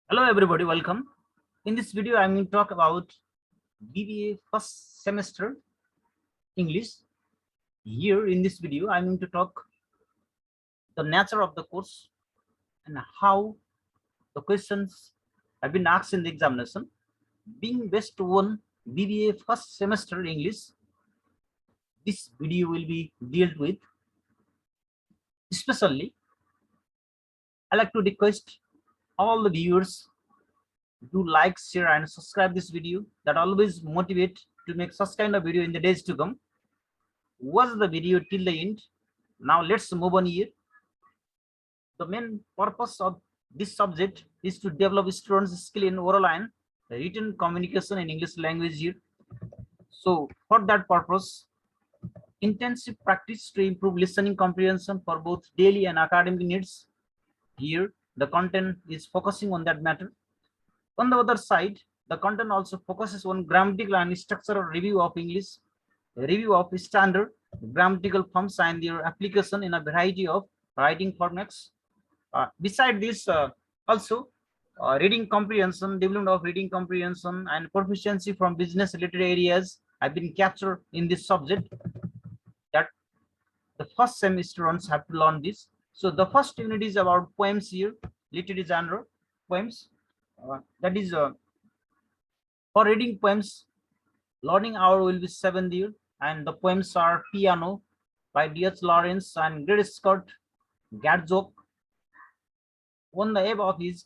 Hello everybody, welcome. In this video, I'm going to talk about BBA First Semester English. Here in this video, I'm going to talk the nature of the course and how the questions have been asked in the examination. Being based on BBA First Semester English, this video will be dealt with. Especially, I like to request all the viewers do like, share and subscribe this video. That always motivate to make such kind of video in the days to come. Watch the video till the end. Now let's move on here. The main purpose of this subject is to develop students' skill in oral and written communication in English language here. So for that purpose, intensive practice to improve listening comprehension for both daily and academic needs. Here the content is focusing on that matter. On the other side, the content also focuses on grammatical and structural review of English, review of standard grammatical forms and their application in a variety of writing formats. Beside this, also reading comprehension, development of reading comprehension and proficiency from business related areas have been captured in this subject that the first sem students have to learn this. So the first unit is about poems here, literary genre, poems. That is for reading poems, learning hour will be 7 there, and the poems are Piano by D.H. Lawrence and Great Scott Gadzock. On the eve of his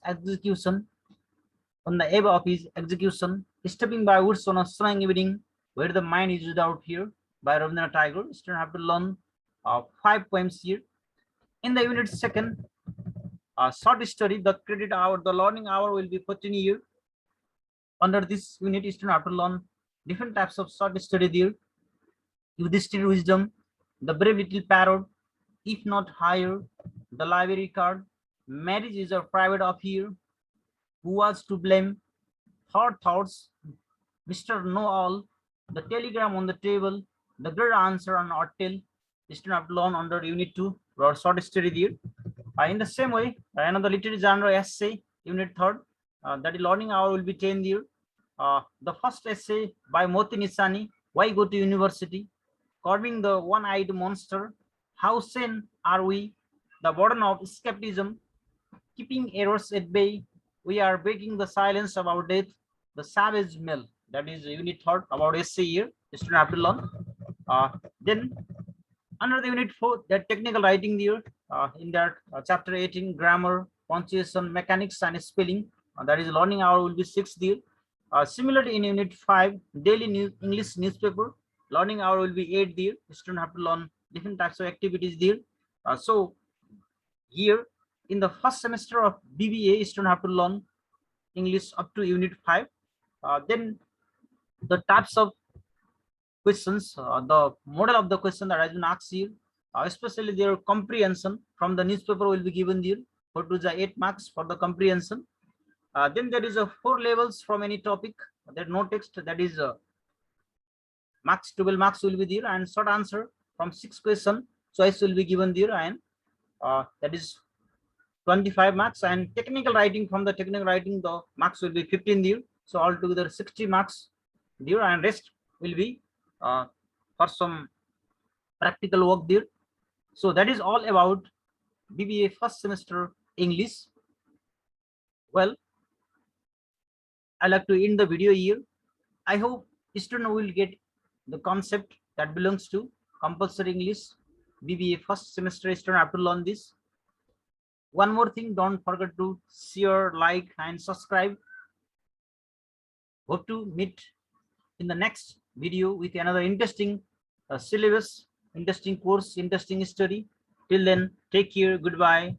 execution, stepping by woods on a spring evening, where the mind is without fear by Rabindranath Tagore. Students have to learn 5 poems here. In the unit second, short story, the credit hour, the learning hour will be 14 years. Under this unit, students have to learn different types of short story there. Yudhishthir Wisdom, The Brave Little Parrot, If Not Higher, The Library Card, Marriage is a Private Affair, Who Was to Blame, Thoughts, Mr. Know All, The Telegram on the Table, The Great Answer on Hotel. Students have to learn under unit 2 or short story there. In the same way, another literary genre essay, unit 3rd, that is learning hour will be 10 there. The first essay by Moti Nisani, Why Go to University, Curbing the One-Eyed Monster, How Sane Are We, The Burden of Skepticism, Keeping Errors at Bay, We Are Breaking the Silence About Death, The Savage Male. That is unit 3rd about essay here. Student have to learn. Then under the unit 4, that technical writing there, in that chapter 18, grammar, punctuation, mechanics and spelling, that is learning hour will be 6 there. Similarly in unit 5, daily English newspaper, learning hour will be 8 there. Students have to learn different types of activities there. So here in the first semester of BBA, students have to learn English up to unit 5. Then the types of questions, the model of the question that has been asked here, especially their comprehension from the newspaper will be given there for to the 8 marks for the comprehension. Then there is a 4 levels from any topic, that no text, that is max 12 marks will be there, and short answer from 6 question choice will be given there, and that is 25 marks, and technical writing, from the technical writing the marks will be 15 there. So altogether 60 marks there, and rest will be for some practical work there. So that is all about BBA first semester English. Well, I like to end the video here. I hope student will get the concept that belongs to compulsory English. BBA first semester student have to learn this. One more thing, don't forget to share, like and subscribe. Hope to meet in the next video with another interesting syllabus, interesting course, interesting study. Till then, take care. Goodbye.